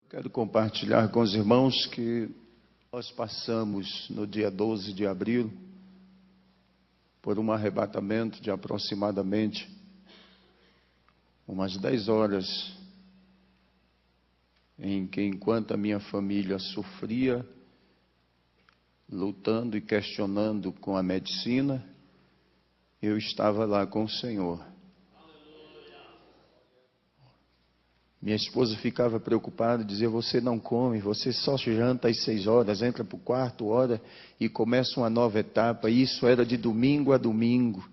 Quero compartilhar com os irmãos que nós passamos no dia 12 de abril por um arrebatamento de aproximadamente umas 10 horas, em que, enquanto a minha família sofria, lutando e questionando com a medicina, eu estava lá com o Senhor. Minha esposa ficava preocupada, dizia: você não come, você só janta às 6 horas, entra para o quarto, ora e começa uma nova etapa. E isso era de domingo a domingo.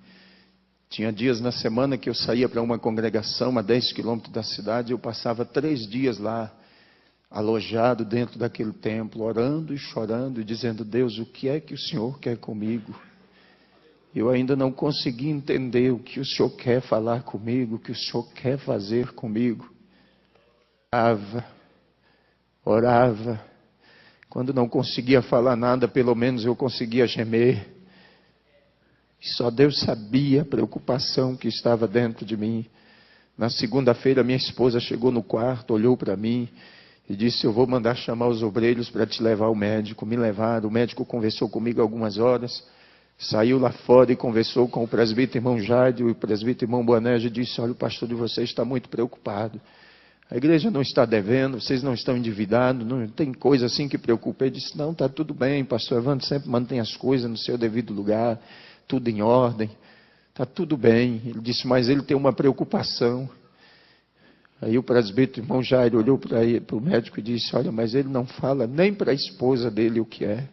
Tinha dias na semana que eu saía para uma congregação a 10 quilômetros da cidade, eu passava 3 dias lá, alojado dentro daquele templo, orando e chorando e dizendo: Deus, o que é que o Senhor quer comigo? Eu ainda não consegui entender o que o Senhor quer falar comigo, o que o Senhor quer fazer comigo. Orava. Quando não conseguia falar nada, pelo menos eu conseguia gemer. E só Deus sabia a preocupação que estava dentro de mim. Na segunda-feira, minha esposa chegou no quarto, olhou para mim e disse: eu vou mandar chamar os obreiros para te levar ao médico. Me levaram, o médico conversou comigo algumas horas, saiu lá fora e conversou com o presbítero irmão Jádio, e o presbítero irmão Boanerges disse: olha, o pastor de vocês está muito preocupado. A igreja não está devendo, vocês não estão endividados, não tem coisa assim que preocupa. Ele disse: não, está tudo bem, pastor Evandro sempre mantém as coisas no seu devido lugar, tudo em ordem, está tudo bem. Ele disse: mas ele tem uma preocupação. Aí o presbítero irmão Jairo olhou para o médico e disse: olha, mas ele não fala nem para a esposa dele o que é.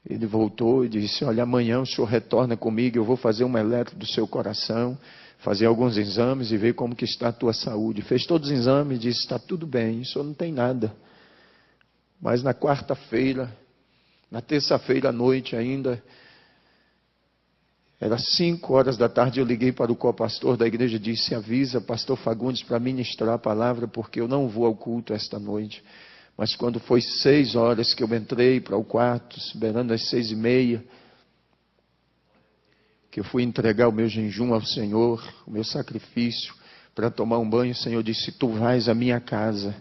Ele voltou e disse: olha, amanhã o senhor retorna comigo, eu vou fazer uma eletro do seu coração, fazer alguns exames e ver como que está a tua saúde. Fez todos os exames e disse: está tudo bem, o senhor não tem nada. Mas na quarta-feira, na terça-feira à noite ainda, era 5 horas da tarde, eu liguei para o co-pastor da igreja e disse: avisa pastor Fagundes para ministrar a palavra, porque eu não vou ao culto esta noite. Mas quando foi 6 horas que eu entrei para o quarto, beirando às 6:30, que eu fui entregar o meu jejum ao Senhor, o meu sacrifício, para tomar um banho, o Senhor disse: tu vais à minha casa,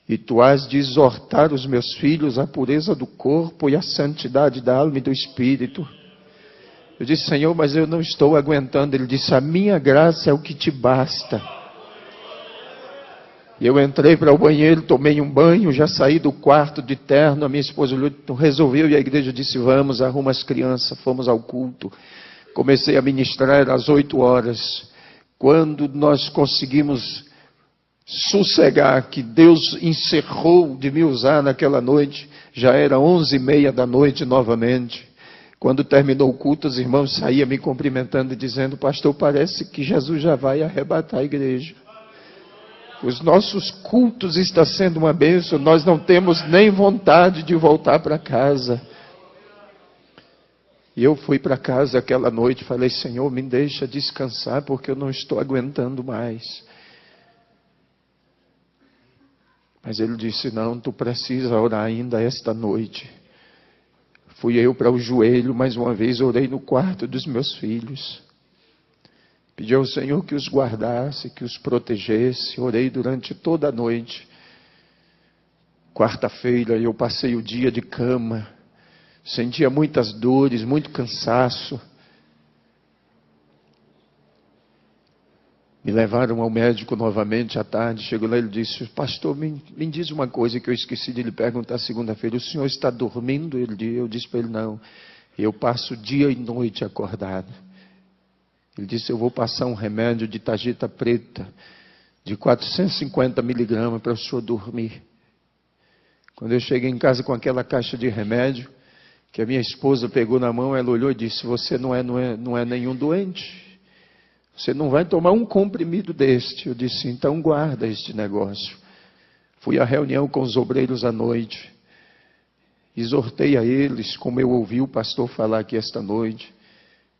e tu has de exortar os meus filhos à pureza do corpo e à santidade da alma e do espírito. Eu disse: Senhor, mas eu não estou aguentando. Ele disse: a minha graça é o que te basta. E eu entrei para o banheiro, tomei um banho, já saí do quarto de terno. A minha esposa resolveu e a igreja disse: vamos, arruma as crianças. Fomos ao culto. Comecei a ministrar às 8 horas. Quando nós conseguimos sossegar, que Deus encerrou de me usar naquela noite, já era 11:30 da noite novamente. Quando terminou o culto, os irmãos saíam me cumprimentando e dizendo: pastor, parece que Jesus já vai arrebatar a igreja. Os nossos cultos estão sendo uma bênção, nós não temos nem vontade de voltar para casa. E eu fui para casa aquela noite e falei: Senhor, me deixa descansar, porque eu não estou aguentando mais. Mas ele disse: não, tu precisa orar ainda esta noite. Fui eu para o joelho, mais uma vez orei no quarto dos meus filhos. Pedi ao Senhor que os guardasse, que os protegesse. Orei durante toda a noite. Quarta-feira eu passei o dia de cama. Sentia muitas dores, muito cansaço. Me levaram ao médico novamente à tarde. Chegou lá e ele disse: pastor, me diz uma coisa que eu esqueci de lhe perguntar segunda-feira. O senhor está dormindo? Eu disse para ele: não. Eu passo dia e noite acordado. Ele disse: eu vou passar um remédio de tarjeta preta, de 450 miligramas para o senhor dormir. Quando eu cheguei em casa com aquela caixa de remédio, que a minha esposa pegou na mão, ela olhou e disse: você não é nenhum doente. Você não vai tomar um comprimido deste. Eu disse: então guarda este negócio. Fui à reunião com os obreiros à noite. Exortei a eles, como eu ouvi o pastor falar aqui esta noite,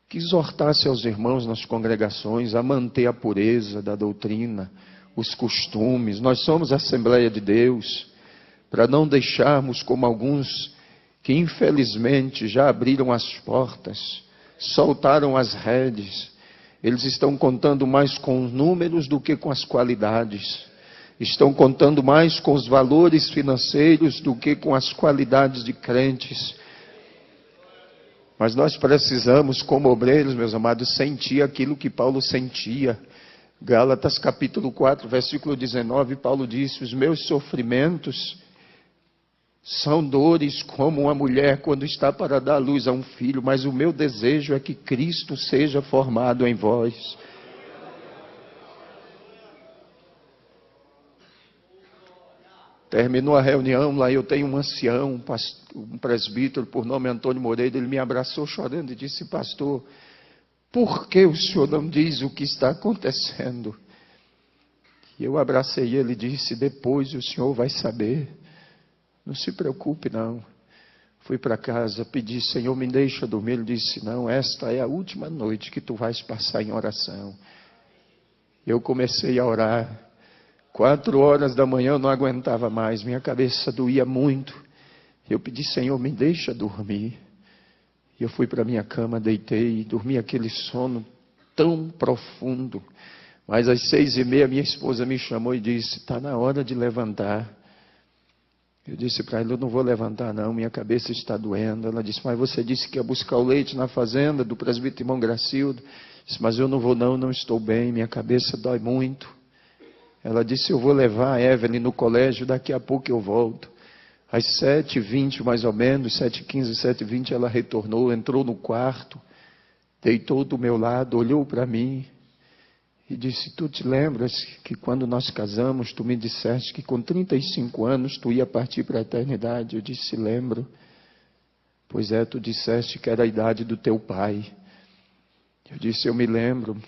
que exortasse aos irmãos nas congregações a manter a pureza da doutrina, os costumes. Nós somos a Assembleia de Deus, para não deixarmos como alguns que infelizmente já abriram as portas, soltaram as redes. Eles estão contando mais com os números do que com as qualidades. estão contando mais com os valores financeiros do que com as qualidades de crentes. Mas nós precisamos, como obreiros, meus amados, sentir aquilo que Paulo sentia. Gálatas capítulo 4, versículo 19, Paulo disse: os meus sofrimentos são dores como uma mulher quando está para dar luz a um filho, mas o meu desejo é que Cristo seja formado em vós. Terminou a reunião, lá eu tenho um ancião, um presbítero por nome Antônio Moreira, ele me abraçou chorando e disse: pastor, por que o senhor não diz o que está acontecendo? E eu abracei ele e disse: depois o senhor vai saber, não se preocupe não. Fui para casa, pedi: Senhor, me deixa dormir. Ele disse: não, esta é a última noite que tu vais passar em oração. Eu comecei a orar. 4 horas da manhã eu não aguentava mais, minha cabeça doía muito. Eu pedi: Senhor, me deixa dormir. E eu fui para minha cama, deitei e dormi aquele sono tão profundo. Mas às 6h30 minha esposa me chamou e disse: está na hora de levantar. Eu disse para ela: eu não vou levantar não, minha cabeça está doendo. Ela disse: mas você disse que ia buscar o leite na fazenda do presbítero irmão Gracildo. Eu disse: mas eu não vou não, não estou bem, minha cabeça dói muito. Ela disse: eu vou levar a Evelyn no colégio, daqui a pouco eu volto. Às 7h20 mais ou menos, 7h15, 7h20, ela retornou, entrou no quarto, deitou do meu lado, olhou para mim e disse: tu te lembras que quando nós casamos, tu me disseste que com 35 anos tu ia partir para a eternidade? Eu disse: lembro. Pois é, tu disseste que era a idade do teu pai. Eu disse: eu me lembro.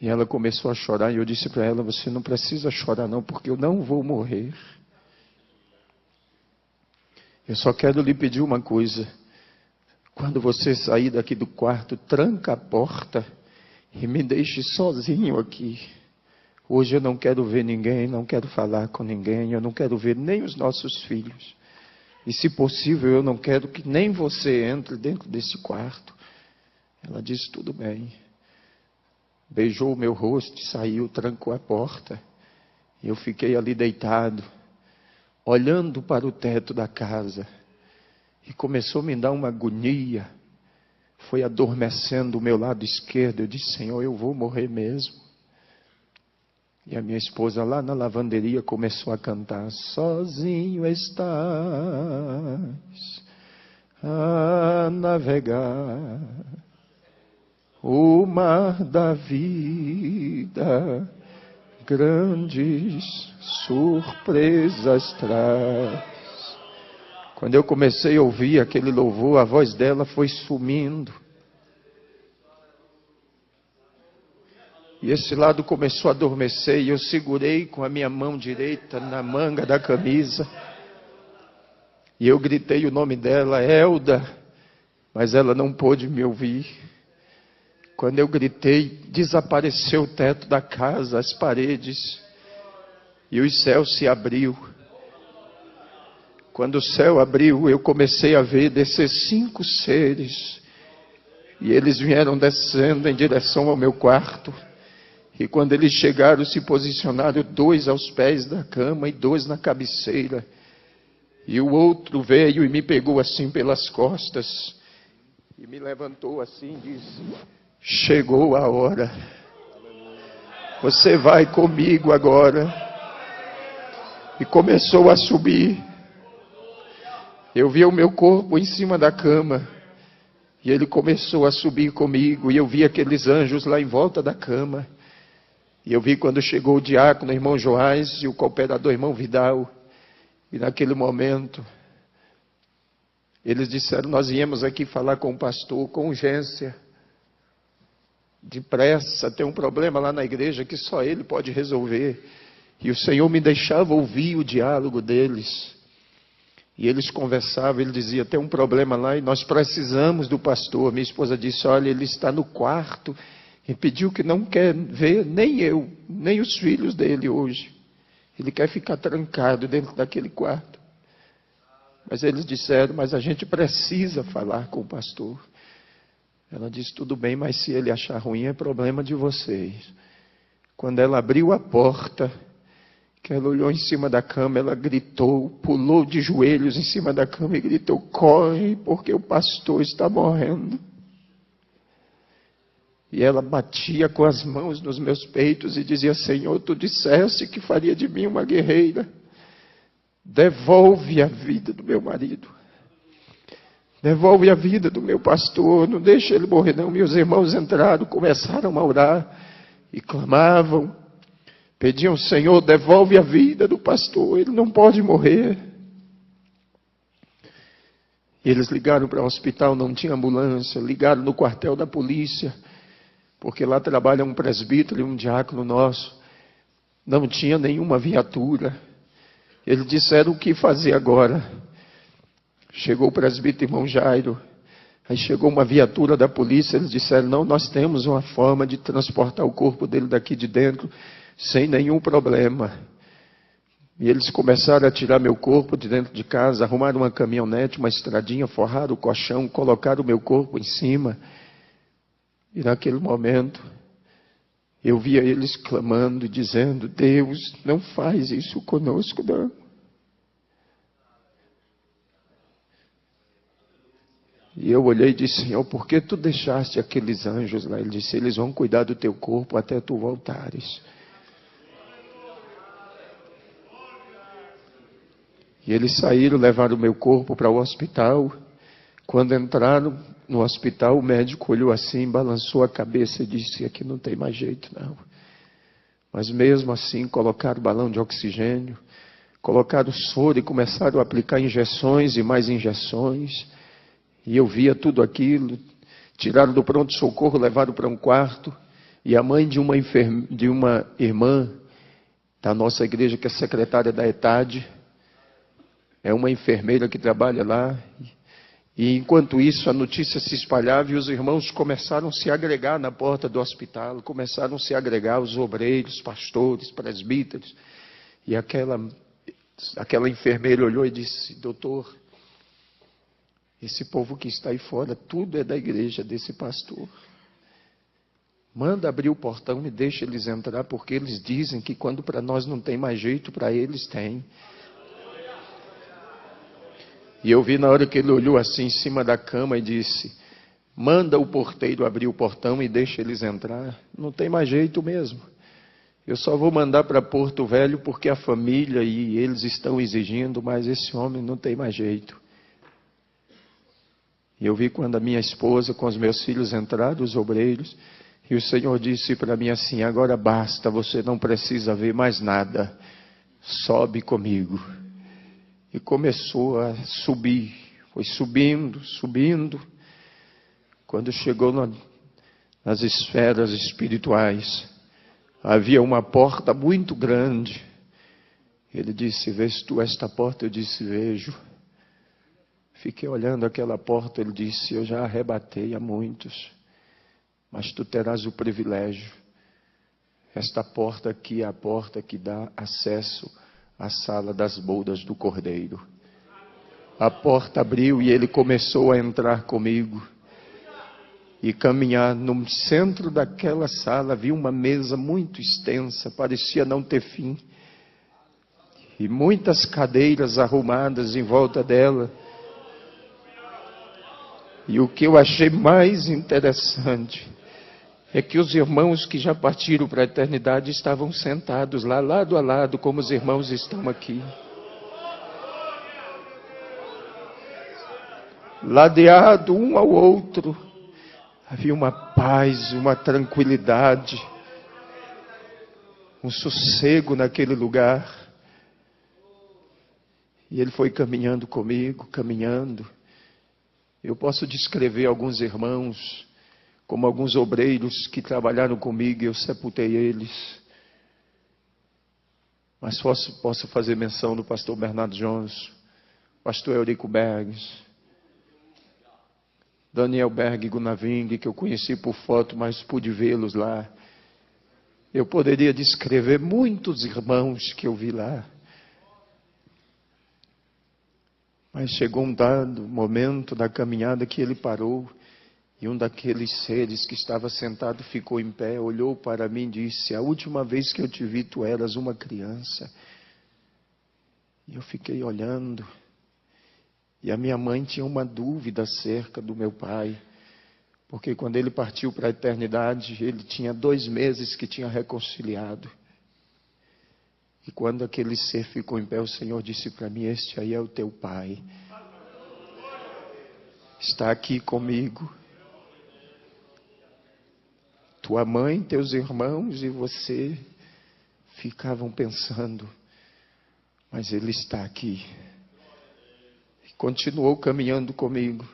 E ela começou a chorar e eu disse para ela: você não precisa chorar não, porque eu não vou morrer. Eu só quero lhe pedir uma coisa. Quando você sair daqui do quarto, tranca a porta e me deixe sozinho aqui. Hoje eu não quero ver ninguém, não quero falar com ninguém, eu não quero ver nem os nossos filhos. E se possível, eu não quero que nem você entre dentro desse quarto. Ela disse: tudo bem. Beijou o meu rosto, saiu, trancou a porta. E eu fiquei ali deitado, olhando para o teto da casa. E começou a me dar uma agonia. Foi adormecendo o meu lado esquerdo. Eu disse: Senhor, eu vou morrer mesmo. E a minha esposa lá na lavanderia começou a cantar: sozinho estás a navegar o mar da vida, grandes surpresas traz. Quando eu comecei a ouvir aquele louvor, a voz dela foi sumindo. E esse lado começou a adormecer e eu segurei com a minha mão direita na manga da camisa. E eu gritei o nome dela: Elda, mas ela não pôde me ouvir. Quando eu gritei, desapareceu o teto da casa, as paredes, e os céus se abriu. Quando o céu abriu, eu comecei a ver descer 5 seres, e eles vieram descendo em direção ao meu quarto. E quando eles chegaram, se posicionaram 2 aos pés da cama e 2 na cabeceira. E o outro veio e me pegou assim pelas costas, e me levantou assim e disse: chegou a hora. Você vai comigo agora. E começou a subir. Eu vi o meu corpo em cima da cama. E ele começou a subir comigo. E eu vi aqueles anjos lá em volta da cama. E eu vi quando chegou o diácono, o irmão Joás, e o cooperador, irmão Vidal. E naquele momento, eles disseram: nós viemos aqui falar com o pastor, com urgência. Depressa, tem um problema lá na igreja que só ele pode resolver. E o Senhor me deixava ouvir o diálogo deles. E eles conversavam, ele dizia: tem um problema lá e nós precisamos do pastor. Minha esposa disse: olha, ele está no quarto e pediu que não quer ver nem eu, nem os filhos dele hoje. Ele quer ficar trancado dentro daquele quarto. Mas eles disseram: mas a gente precisa falar com o pastor. Ela disse: tudo bem, mas se ele achar ruim é problema de vocês. Quando ela abriu a porta, que ela olhou em cima da cama, ela gritou, pulou de joelhos em cima da cama e gritou: corre, porque o pastor está morrendo. E ela batia com as mãos nos meus peitos e dizia: Senhor, tu disseste que faria de mim uma guerreira. Devolve a vida do meu marido. Devolve a vida do meu pastor. Não deixa ele morrer não. Meus irmãos entraram, começaram a orar e clamavam. Pediam: Senhor, devolve a vida do pastor. Ele não pode morrer. E eles ligaram para o hospital, não tinha ambulância. Ligaram no quartel da polícia, porque lá trabalha um presbítero e um diácono nosso. Não tinha nenhuma viatura. Eles disseram: o que fazer agora? Chegou o presbítero irmão Jairo. Aí chegou uma viatura da polícia. Eles disseram: não, nós temos uma forma de transportar o corpo dele daqui de dentro sem nenhum problema. E eles começaram a tirar meu corpo de dentro de casa, arrumaram uma caminhonete, uma estradinha, forraram o colchão, colocaram o meu corpo em cima. E naquele momento, eu via eles clamando e dizendo: Deus, não faz isso conosco, não. E eu olhei e disse: Senhor, por que tu deixaste aqueles anjos lá? Ele disse: eles vão cuidar do teu corpo até tu voltares. E eles saíram, levaram o meu corpo para o hospital. Quando entraram no hospital, o médico olhou assim, balançou a cabeça e disse: aqui não tem mais jeito não. Mas mesmo assim colocaram balão de oxigênio, colocaram soro e começaram a aplicar injeções e mais injeções. E eu via tudo aquilo. Tiraram do pronto-socorro, levaram para um quarto. E a mãe de uma irmã da nossa igreja, que é secretária da ETAD, é uma enfermeira que trabalha lá. E enquanto isso, a notícia se espalhava e os irmãos começaram a se agregar na porta do hospital. Começaram a se agregar os obreiros, pastores, presbíteros. E aquela enfermeira olhou e disse: doutor, esse povo que está aí fora, tudo é da igreja desse pastor. Manda abrir o portão e deixa eles entrar, porque eles dizem que quando para nós não tem mais jeito, para eles tem. E eu vi na hora que ele olhou assim em cima da cama e disse: manda o porteiro abrir o portão e deixa eles entrar. Não tem mais jeito mesmo. Eu só vou mandar para Porto Velho porque a família e eles estão exigindo, mas esse homem não tem mais jeito. E eu vi quando a minha esposa com os meus filhos entraram, os obreiros, e o Senhor disse para mim assim: agora basta, você não precisa ver mais nada. Sobe comigo. E começou a subir. Foi subindo, subindo. Quando chegou nas esferas espirituais, havia uma porta muito grande. Ele disse: vês tu esta porta? Eu disse: vejo. Fiquei olhando aquela porta. Ele disse: eu já arrebatei a muitos, mas tu terás o privilégio. Esta porta aqui é a porta que dá acesso à sala das bodas do Cordeiro. A porta abriu e ele começou a entrar comigo e caminhar. No centro daquela sala havia uma mesa muito extensa, parecia não ter fim, e muitas cadeiras arrumadas em volta dela. E o que eu achei mais interessante é que os irmãos que já partiram para a eternidade estavam sentados lá, lado a lado, como os irmãos estão aqui. Ladeado um ao outro, havia uma paz, uma tranquilidade, um sossego naquele lugar. E ele foi caminhando comigo, caminhando. Eu posso descrever alguns irmãos, como alguns obreiros que trabalharam comigo, e eu sepultei eles. Mas posso fazer menção do pastor Bernardo Jones, pastor Eurico Bergs, Daniel Berg Gunaving, que eu conheci por foto, mas pude vê-los lá. Eu poderia descrever muitos irmãos que eu vi lá. Mas chegou um dado momento da caminhada que ele parou E um daqueles seres que estava sentado ficou em pé, olhou para mim e disse: a última vez que eu te vi, tu eras uma criança. E eu fiquei olhando. E a minha mãe tinha uma dúvida acerca do meu pai. Porque quando ele partiu para a eternidade, ele tinha 2 meses que tinha reconciliado. E quando aquele ser ficou em pé, o Senhor disse para mim: este aí é o teu pai. Está aqui comigo. Tua mãe, teus irmãos e você ficavam pensando, mas ele está aqui. E continuou caminhando comigo.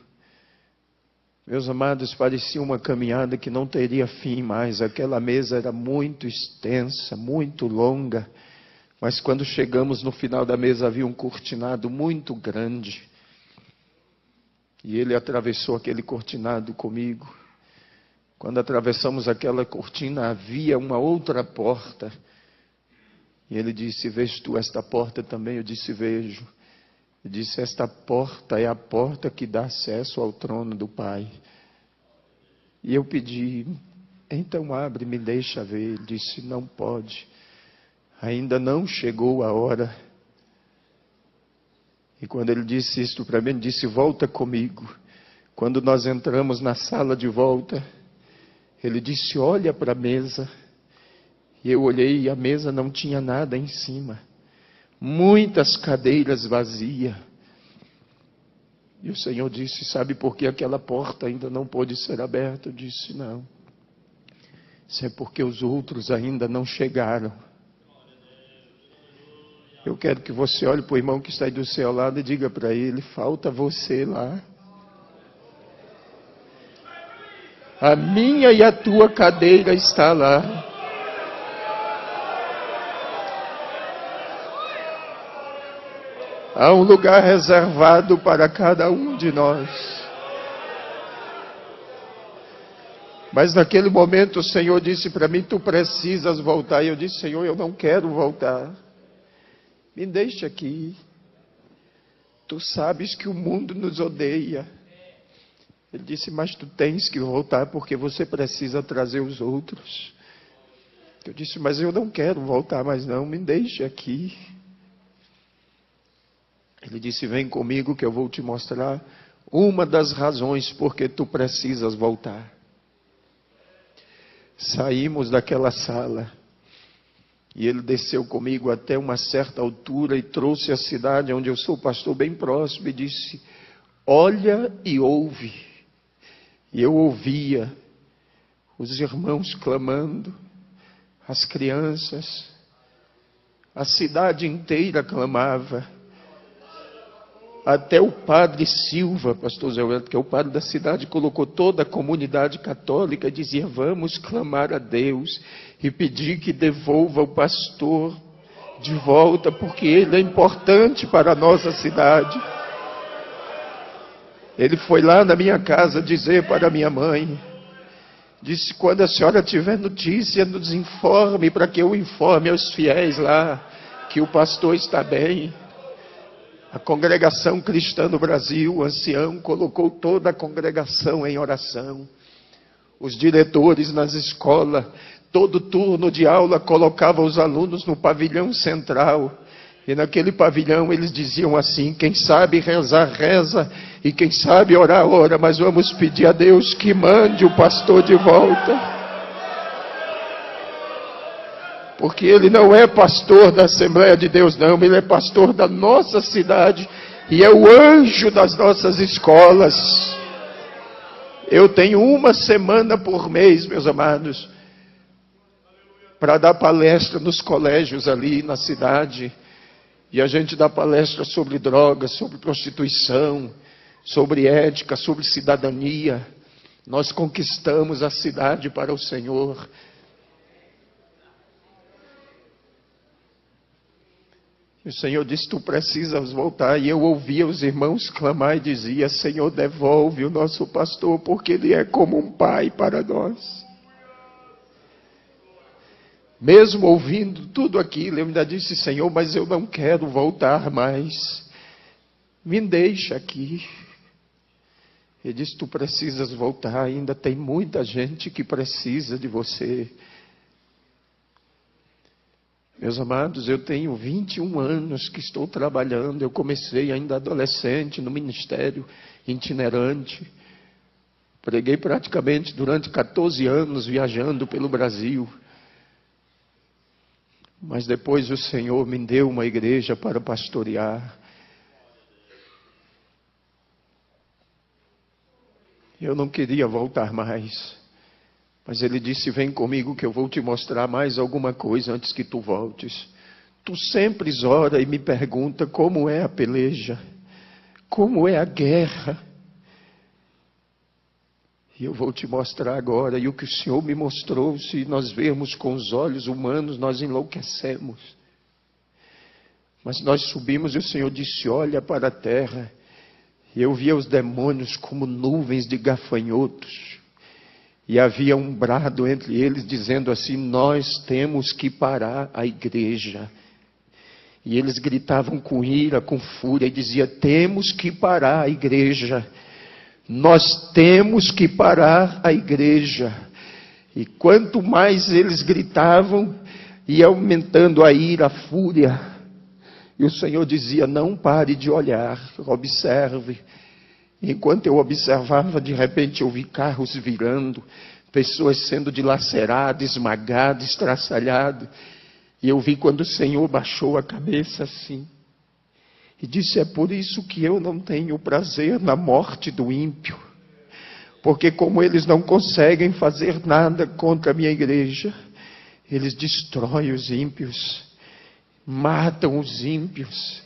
Meus amados, parecia uma caminhada que não teria fim mais. Aquela mesa era muito extensa, muito longa. Mas quando chegamos no final da mesa, havia um cortinado muito grande. E ele atravessou aquele cortinado comigo. Quando atravessamos aquela cortina, havia uma outra porta. E ele disse: vês tu esta porta também? Eu disse: vejo. Ele disse: esta porta é a porta que dá acesso ao trono do Pai. E eu pedi: então abre, me deixa ver. Ele disse: não pode. Ainda não chegou a hora. E quando ele disse isto para mim, ele disse: volta comigo. Quando nós entramos na sala de volta, ele disse: olha para a mesa. E eu olhei e a mesa não tinha nada em cima. Muitas cadeiras vazias. E o Senhor disse: sabe por que aquela porta ainda não pôde ser aberta? Eu disse: não. Isso é porque os outros ainda não chegaram. Eu quero que você olhe para o irmão que está aí do seu lado e diga para ele: falta você lá. A minha e a tua cadeira está lá. Há um lugar reservado para cada um de nós. Mas naquele momento o Senhor disse para mim: tu precisas voltar. E eu disse: Senhor, eu não quero voltar. Me deixa aqui. Tu sabes que o mundo nos odeia. Ele disse: mas tu tens que voltar porque você precisa trazer os outros. Eu disse: mas eu não quero voltar mais não, me deixe aqui. Ele disse: vem comigo que eu vou te mostrar uma das razões porque tu precisas voltar. Saímos daquela sala e ele desceu comigo até uma certa altura e trouxe a cidade onde eu sou pastor bem próximo e disse: olha e ouve. E eu ouvia os irmãos clamando, as crianças, a cidade inteira clamava. Até o padre Silva, pastor Zé Wellington, que é o padre da cidade, colocou toda a comunidade católica e dizia: vamos clamar a Deus e pedir que devolva o pastor de volta, porque ele é importante para a nossa cidade. Ele foi lá na minha casa dizer para a minha mãe, disse: quando a senhora tiver notícia, nos informe, para que eu informe aos fiéis lá, que o pastor está bem. A congregação cristã no Brasil, o ancião, colocou toda a congregação em oração. Os diretores nas escolas, todo turno de aula, colocavam os alunos no pavilhão central. E naquele pavilhão eles diziam assim: quem sabe rezar, reza, e quem sabe orar, ora, mas vamos pedir a Deus que mande o pastor de volta. Porque ele não é pastor da Assembleia de Deus, não, ele é pastor da nossa cidade, e é o anjo das nossas escolas. Eu tenho 1 semana por mês, meus amados, para dar palestra nos colégios ali na cidade. E a gente dá palestra sobre drogas, sobre prostituição, sobre ética, sobre cidadania. Nós conquistamos a cidade para o Senhor. E o Senhor disse: tu precisas voltar. E eu ouvia os irmãos clamar e dizia: Senhor, devolve o nosso pastor, porque ele é como um pai para nós. Mesmo ouvindo tudo aquilo, eu ainda disse: Senhor, mas eu não quero voltar mais. Me deixa aqui. Ele disse: tu precisas voltar, ainda tem muita gente que precisa de você. Meus amados, eu tenho 21 anos que estou trabalhando. Eu comecei ainda adolescente no ministério itinerante. Preguei praticamente durante 14 anos viajando pelo Brasil. Mas depois o Senhor me deu uma igreja para pastorear. Eu não queria voltar mais. Mas ele disse: vem comigo que eu vou te mostrar mais alguma coisa antes que tu voltes. Tu sempre ora e me pergunta como é a peleja, como é a guerra. E eu vou te mostrar agora. E o que o Senhor me mostrou, se nós vermos com os olhos humanos, nós enlouquecemos. Mas nós subimos e o Senhor disse: olha para a terra. E eu via os demônios como nuvens de gafanhotos. E havia um brado entre eles dizendo assim: nós temos que parar a igreja. E eles gritavam com ira, com fúria, e diziam: temos que parar a igreja. Nós temos que parar a igreja. E quanto mais eles gritavam, ia aumentando a ira, a fúria. E o Senhor dizia: não pare de olhar, observe. Enquanto eu observava, de repente eu vi carros virando, pessoas sendo dilaceradas, esmagadas, estraçalhadas. E eu vi quando o Senhor baixou a cabeça assim. E disse: é por isso que eu não tenho prazer na morte do ímpio. Porque como eles não conseguem fazer nada contra a minha igreja, eles destroem os ímpios, matam os ímpios.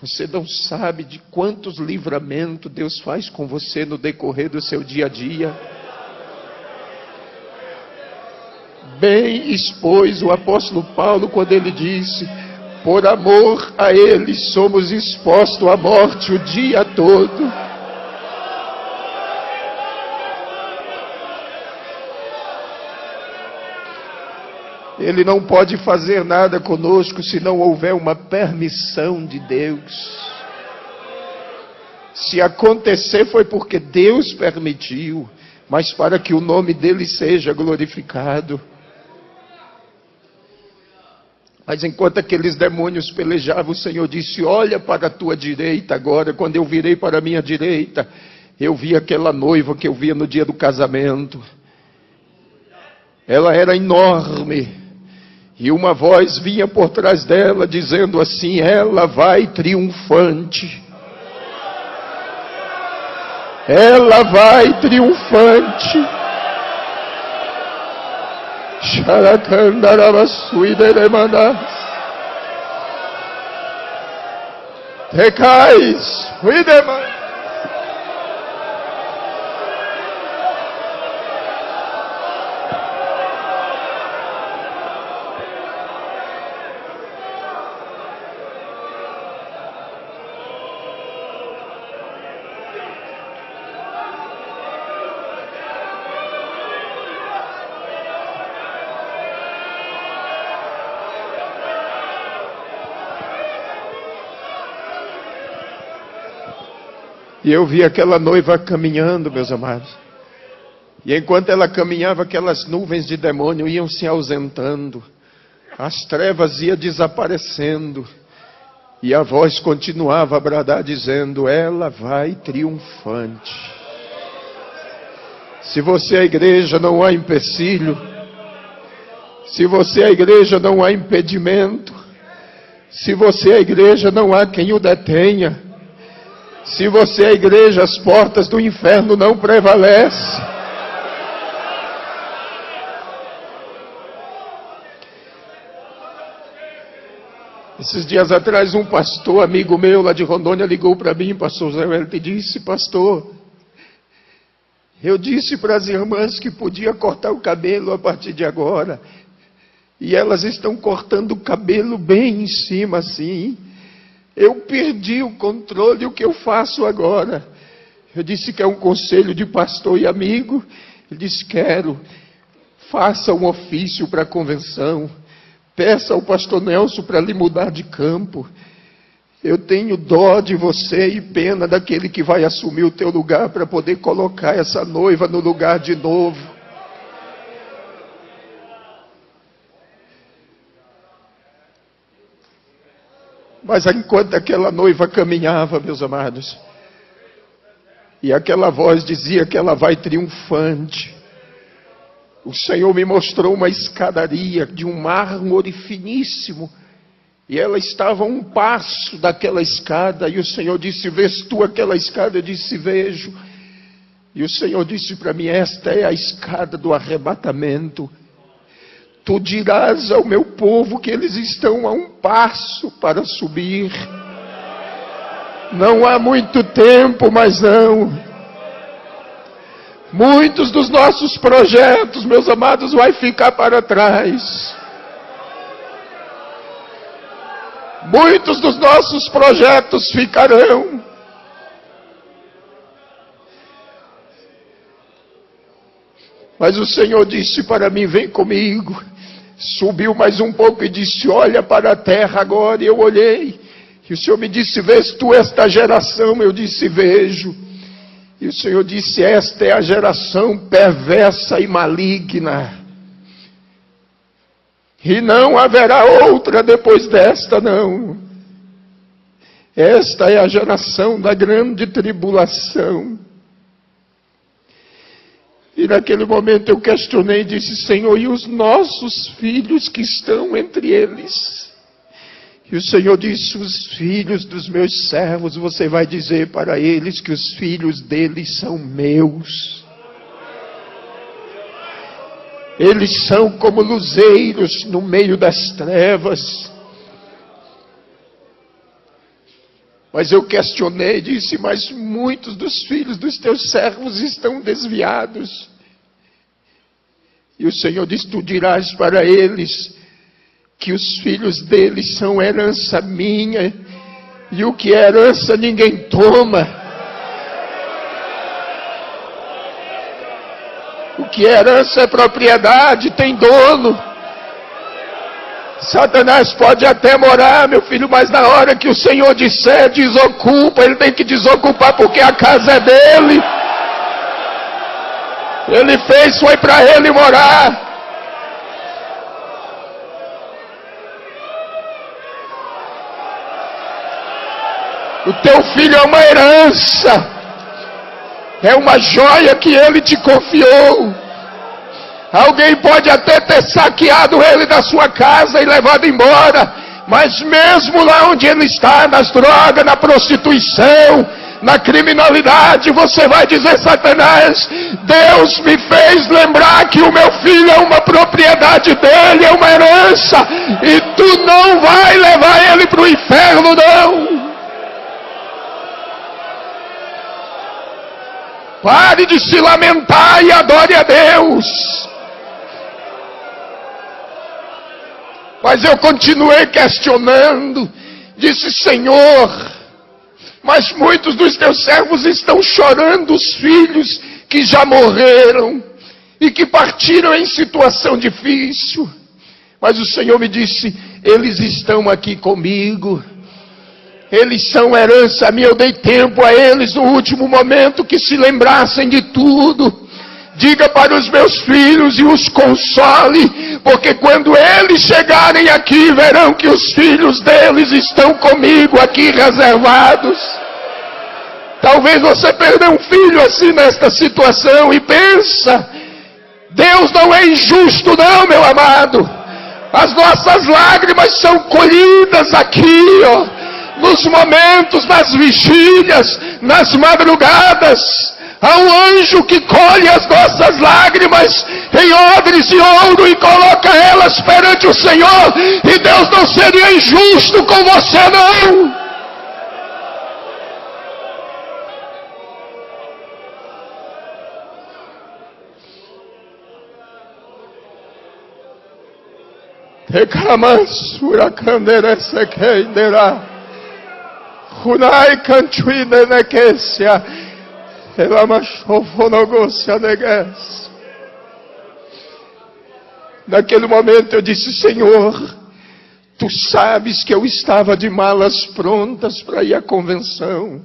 Você não sabe de quantos livramentos Deus faz com você no decorrer do seu dia a dia. Bem expôs o apóstolo Paulo quando ele disse: por amor a ele somos expostos à morte o dia todo. Ele não pode fazer nada conosco se não houver uma permissão de Deus. Se acontecer foi porque Deus permitiu, mas para que o nome dele seja glorificado. Mas enquanto aqueles demônios pelejavam, o Senhor disse: olha para a tua direita agora. Quando eu virei para a minha direita, eu vi aquela noiva que eu via no dia do casamento. Ela era enorme. E uma voz vinha por trás dela dizendo assim: ela vai triunfante. Ela vai triunfante. Recais, E eu vi aquela noiva caminhando, meus amados. E enquanto ela caminhava, aquelas nuvens de demônio iam se ausentando. As trevas iam desaparecendo. E a voz continuava a bradar dizendo: ela vai triunfante. Se você é a igreja, não há empecilho. Se você é a igreja, não há impedimento. Se você é a igreja, não há quem o detenha. Se você é a igreja, as portas do inferno não prevalecem. Esses dias atrás, um pastor, amigo meu lá de Rondônia, ligou para mim, pastor Zé Wellington, e disse: pastor, eu disse para as irmãs que podia cortar o cabelo a partir de agora. E elas estão cortando o cabelo bem em cima assim. Eu perdi o controle, o que eu faço agora? Eu disse que é um conselho de pastor e amigo. Ele disse: quero. Faça um ofício para a convenção. Peça ao pastor Nelson para lhe mudar de campo. Eu tenho dó de você e pena daquele que vai assumir o teu lugar para poder colocar essa noiva no lugar de novo. Mas enquanto aquela noiva caminhava, meus amados, e aquela voz dizia que ela vai triunfante, o Senhor me mostrou uma escadaria de um mármore finíssimo, e ela estava a um passo daquela escada, e o Senhor disse: vês tu aquela escada? Eu disse: vejo. E o Senhor disse para mim: esta é a escada do arrebatamento. Tu dirás ao meu povo que eles estão a um passo para subir. Não há muito tempo, mas não. Muitos dos nossos projetos, meus amados, vai ficar para trás. Muitos dos nossos projetos ficarão. Mas o Senhor disse para mim: vem comigo. Subiu mais um pouco e disse: olha para a terra agora. E eu olhei. E o Senhor me disse: vês tu esta geração? Eu disse: vejo. E o Senhor disse: esta é a geração perversa e maligna. E não haverá outra depois desta, não. Esta é a geração da grande tribulação. E naquele momento eu questionei e disse: Senhor, e os nossos filhos que estão entre eles? E o Senhor disse: os filhos dos meus servos, você vai dizer para eles que os filhos deles são meus. Eles são como luzeiros no meio das trevas. Mas eu questionei e disse: mas muitos dos filhos dos teus servos estão desviados. E o Senhor disse: tu dirás para eles que os filhos deles são herança minha, e o que é herança ninguém toma. O que é herança é propriedade, tem dono. Satanás pode até morar, meu filho, mas na hora que o Senhor disser desocupa, ele tem que desocupar, porque a casa é dele. Ele fez, foi para ele morar. O teu filho é uma herança. É uma joia que ele te confiou. Alguém pode até ter saqueado ele da sua casa e levado embora, mas mesmo lá onde ele está, nas drogas, na prostituição, na criminalidade, você vai dizer: Satanás, Deus me fez lembrar que o meu filho é uma propriedade dele, é uma herança, e tu não vai levar ele para o inferno, não. Pare de se lamentar e adore a Deus. Mas eu continuei questionando. Disse: Senhor, mas muitos dos teus servos estão chorando os filhos que já morreram e que partiram em situação difícil. Mas o Senhor me disse: eles estão aqui comigo. Eles são herança minha. Eu dei tempo a eles no último momento que se lembrassem de tudo. Diga para os meus filhos e os console, porque quando eles chegarem aqui, verão que os filhos deles estão comigo aqui reservados. Talvez você perdeu um filho assim nesta situação e pensa: Deus não é injusto não, meu amado. As nossas lágrimas são colhidas aqui, nos momentos, nas vigílias, nas madrugadas. Há um anjo que colhe as nossas lágrimas em odres de ouro e coloca elas perante o Senhor. E Deus não seria injusto com você, não. Reclamansura canderese queinderá. Hunai cantuine nequecia. Naquele momento eu disse: Senhor, Tu sabes que eu estava de malas prontas para ir à convenção.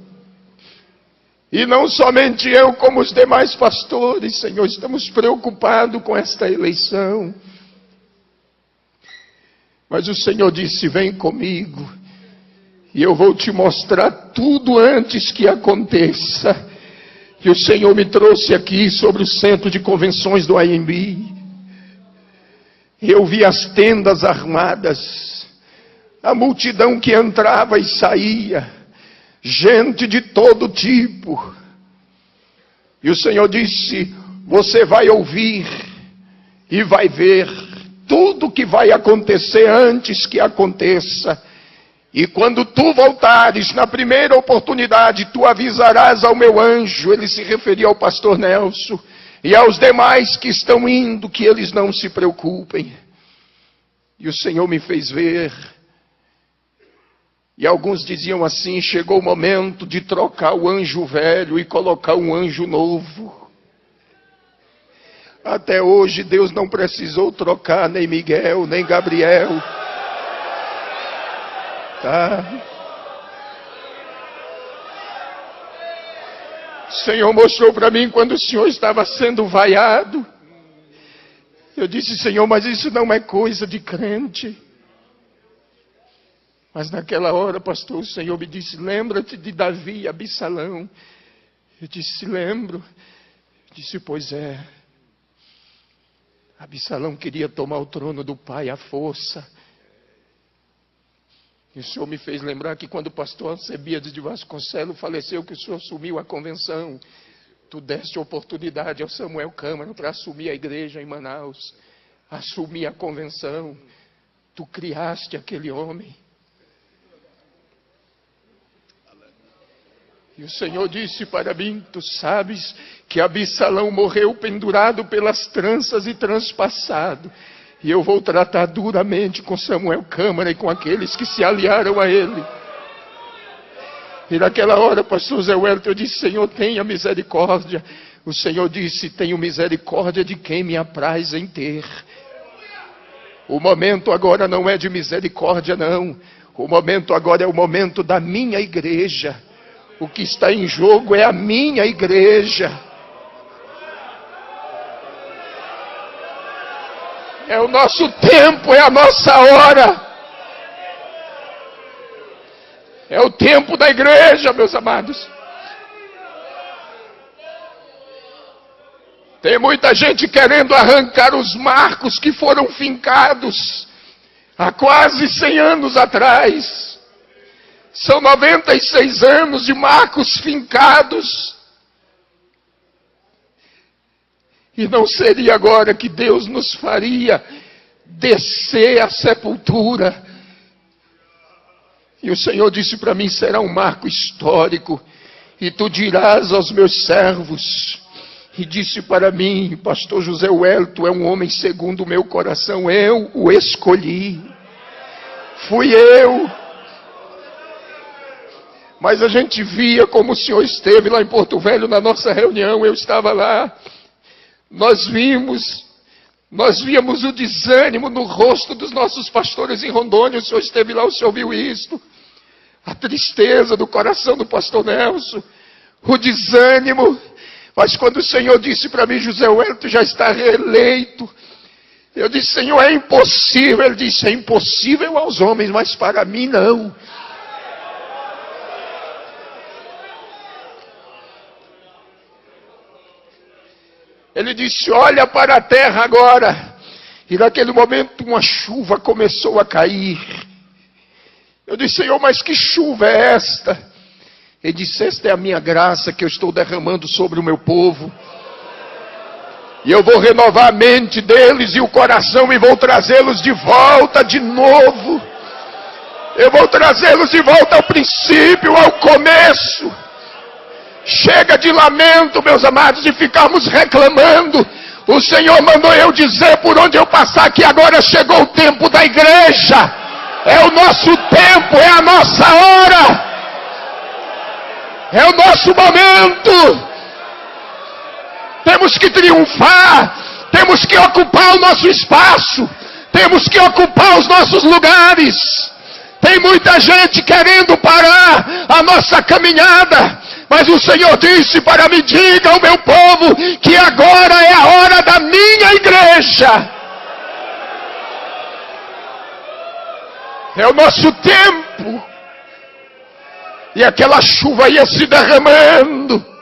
E não somente eu, como os demais pastores, Senhor, estamos preocupados com esta eleição. Mas o Senhor disse: vem comigo, e eu vou te mostrar tudo antes que aconteça. E o Senhor me trouxe aqui sobre o centro de convenções do AMB. Eu vi as tendas armadas, a multidão que entrava e saía, gente de todo tipo. E o Senhor disse: você vai ouvir e vai ver tudo que vai acontecer antes que aconteça. E quando tu voltares, na primeira oportunidade, tu avisarás ao meu anjo. Ele se referia ao pastor Nelson e aos demais que estão indo, que eles não se preocupem. E o Senhor me fez ver. E alguns diziam assim: chegou o momento de trocar o anjo velho e colocar um anjo novo. Até hoje Deus não precisou trocar nem Miguel, nem Gabriel. Tá? O Senhor mostrou para mim quando o Senhor estava sendo vaiado. Eu disse: Senhor, mas isso não é coisa de crente. Mas naquela hora, pastor, o Senhor me disse: lembra-te de Davi e Absalão. Eu disse: lembro. Eu disse: pois é. Absalão queria tomar o trono do pai à força. E o Senhor me fez lembrar que quando o pastor Alcebiades de Vasconcelos faleceu, que o Senhor assumiu a convenção, tu deste oportunidade ao Samuel Câmara para assumir a igreja em Manaus, assumir a convenção. Tu criaste aquele homem. E o Senhor disse para mim: tu sabes que Absalão morreu pendurado pelas tranças e transpassado. E eu vou tratar duramente com Samuel Câmara e com aqueles que se aliaram a ele. E naquela hora, pastor Zé Wellington, eu disse: Senhor, tenha misericórdia. O Senhor disse: tenho misericórdia de quem me apraz em ter. O momento agora não é de misericórdia, não. O momento agora é o momento da minha igreja. O que está em jogo é a minha igreja. É o nosso tempo, é a nossa hora. É o tempo da igreja, meus amados. Tem muita gente querendo arrancar os marcos que foram fincados há quase 100 anos atrás. São 96 anos de marcos fincados. E não seria agora que Deus nos faria descer à sepultura. E o Senhor disse para mim: será um marco histórico. E tu dirás aos meus servos. E disse para mim: pastor José Wellington é um homem segundo o meu coração. Eu o escolhi. Fui eu. Mas a gente via como o Senhor esteve lá em Porto Velho na nossa reunião. Eu estava lá. Nós víamos o desânimo no rosto dos nossos pastores em Rondônia. O Senhor esteve lá, o Senhor viu isto. A tristeza do coração do pastor Nelson. O desânimo. Mas quando o Senhor disse para mim: José Wellington já está reeleito. Eu disse: Senhor, é impossível. Ele disse: é impossível aos homens, mas para mim não. Ele disse: olha para a terra agora. E naquele momento uma chuva começou a cair. Eu disse: Senhor, mas que chuva é esta? Ele disse: esta é a minha graça que eu estou derramando sobre o meu povo. E eu vou renovar a mente deles e o coração e vou trazê-los de volta de novo. Eu vou trazê-los de volta ao princípio, ao começo. Chega de lamento, meus amados, de ficarmos reclamando. O Senhor mandou eu dizer por onde eu passar que agora chegou o tempo da igreja. É o nosso tempo, é a nossa hora. É o nosso momento. Temos que triunfar. Temos que ocupar o nosso espaço. Temos que ocupar os nossos lugares. Tem muita gente querendo parar a nossa caminhada, mas o Senhor disse para mim: diga ao meu povo que agora é a hora da minha igreja. É o nosso tempo. E aquela chuva ia se derramando.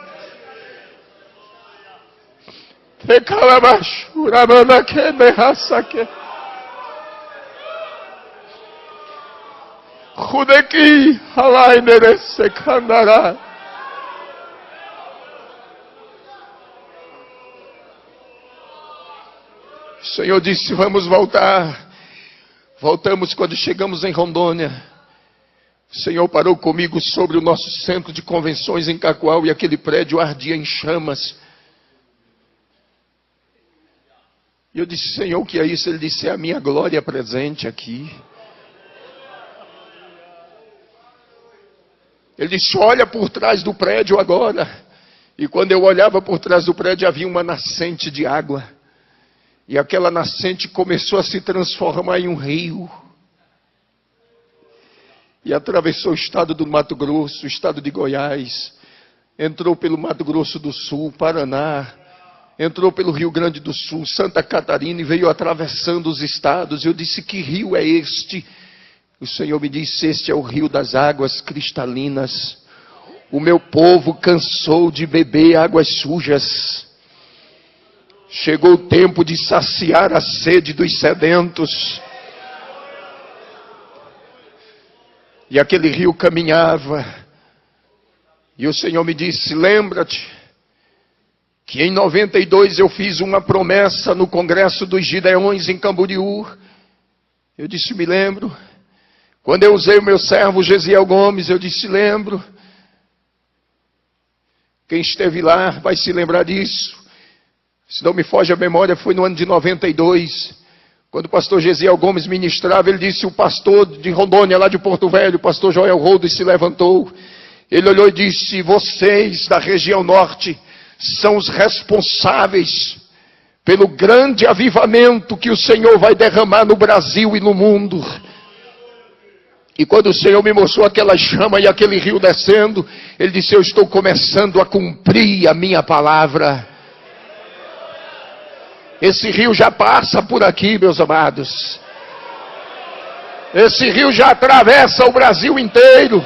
Rudeki halainere sekandará. O Senhor disse: vamos voltar. Voltamos quando chegamos em Rondônia. O Senhor parou comigo sobre o nosso centro de convenções em Cacoal e aquele prédio ardia em chamas. E eu disse: Senhor, o que é isso? Ele disse: é a minha glória presente aqui. Ele disse: olha por trás do prédio agora. E quando eu olhava por trás do prédio, havia uma nascente de água. E aquela nascente começou a se transformar em um rio. E atravessou o estado do Mato Grosso, o estado de Goiás. Entrou pelo Mato Grosso do Sul, Paraná. Entrou pelo Rio Grande do Sul, Santa Catarina e veio atravessando os estados. Eu disse: que rio é este? O Senhor me disse: este é o rio das águas cristalinas. O meu povo cansou de beber águas sujas. Chegou o tempo de saciar a sede dos sedentos. E aquele rio caminhava. E o Senhor me disse: lembra-te que em 92 eu fiz uma promessa no Congresso dos Gideões em Camboriú. Eu disse: me lembro. Quando eu usei o meu servo Gesiel Gomes, eu disse: lembro. Quem esteve lá vai se lembrar disso. Se não me foge a memória, foi no ano de 92. Quando o pastor Gesiel Gomes ministrava, ele disse: o pastor de Rondônia, lá de Porto Velho, o pastor Joel Rodas, se levantou. Ele olhou e disse: vocês da região norte são os responsáveis pelo grande avivamento que o Senhor vai derramar no Brasil e no mundo. E quando o Senhor me mostrou aquela chama e aquele rio descendo, Ele disse: eu estou começando a cumprir a minha palavra. Esse rio já passa por aqui, meus amados. Esse rio já atravessa o Brasil inteiro.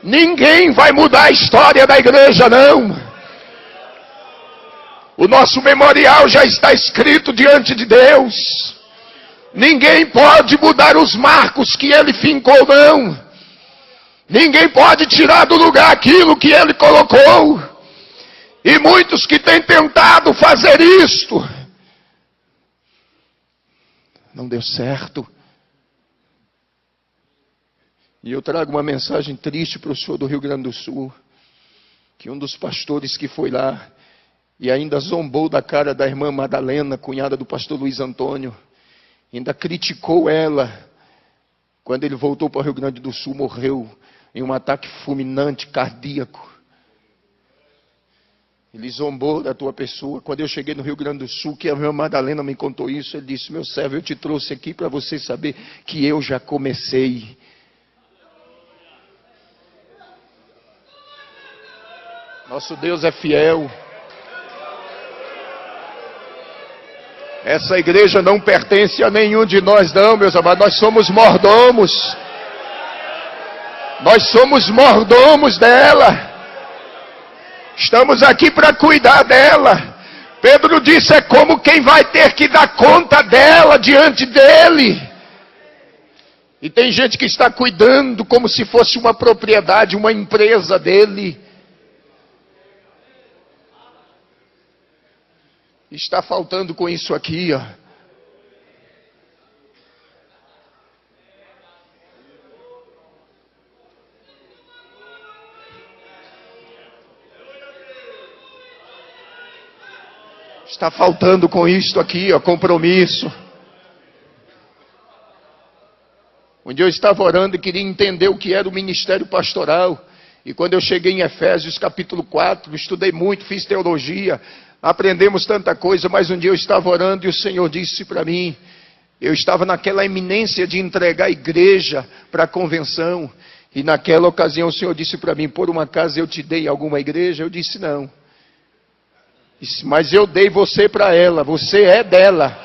Ninguém vai mudar a história da igreja, não. O nosso memorial já está escrito diante de Deus. Ninguém pode mudar os marcos que Ele fincou, não. Ninguém pode tirar do lugar aquilo que Ele colocou. E muitos que têm tentado fazer isto, não deu certo. E eu trago uma mensagem triste para o senhor do Rio Grande do Sul, que um dos pastores que foi lá, e ainda zombou da cara da irmã Madalena, cunhada do pastor Luiz Antônio, ainda criticou ela, quando ele voltou para o Rio Grande do Sul, morreu em um ataque fulminante, cardíaco. Ele zombou da tua pessoa. Quando eu cheguei no Rio Grande do Sul, que a minha Madalena me contou isso, ele disse: meu servo, eu te trouxe aqui para você saber que eu já comecei. Nosso Deus é fiel. Essa igreja não pertence a nenhum de nós, não, meus amados. Nós somos mordomos. Nós somos mordomos dela. Estamos aqui para cuidar dela. Pedro disse: é como quem vai ter que dar conta dela diante dele. E tem gente que está cuidando como se fosse uma propriedade, uma empresa dele. Está faltando com isso aqui, ó. Está faltando com isto aqui, ó, compromisso. Um dia eu estava orando e queria entender o que era o ministério pastoral. E quando eu cheguei em Efésios capítulo 4, estudei muito, fiz teologia. aprendemos tanta coisa, mas um dia eu estava orando e o Senhor disse para mim, eu estava naquela iminência de entregar a igreja para a convenção, e naquela ocasião o Senhor disse para mim, por uma acaso eu te dei alguma igreja? Eu disse não. Disse, mas eu dei você para ela, você é dela.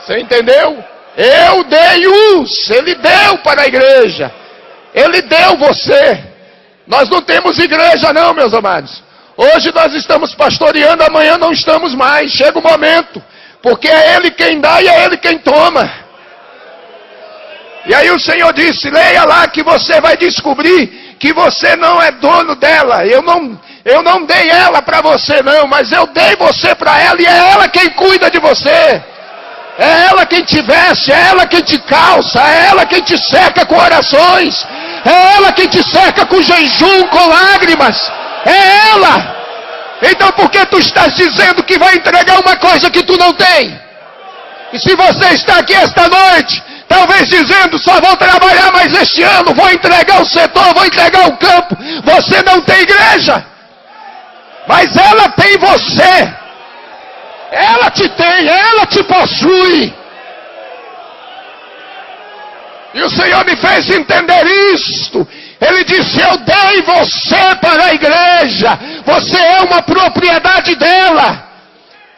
Você entendeu? Eu dei ele deu para a igreja. Ele deu você. Nós não temos igreja não, meus amados. Hoje nós estamos pastoreando, amanhã não estamos mais. Chega o momento, porque é Ele quem dá e é Ele quem toma. E aí o Senhor disse, leia lá que você vai descobrir que você não é dono dela. Eu não dei ela para você não, mas eu dei você para ela e é ela quem cuida de você. É ela quem te veste, é ela quem te calça, é ela quem te cerca com orações, é ela quem te cerca com jejum, com lágrimas, é ela. Então por que tu estás dizendo que vai entregar uma coisa que tu não tem? E se você está aqui esta noite, talvez dizendo, só vou trabalhar mais este ano, vou entregar o setor, vou entregar o campo, você não tem igreja, mas ela tem você. Ela te tem, ela te possui. E o Senhor me fez entender isto. Ele disse, eu dei você para a igreja. Você é uma propriedade dela.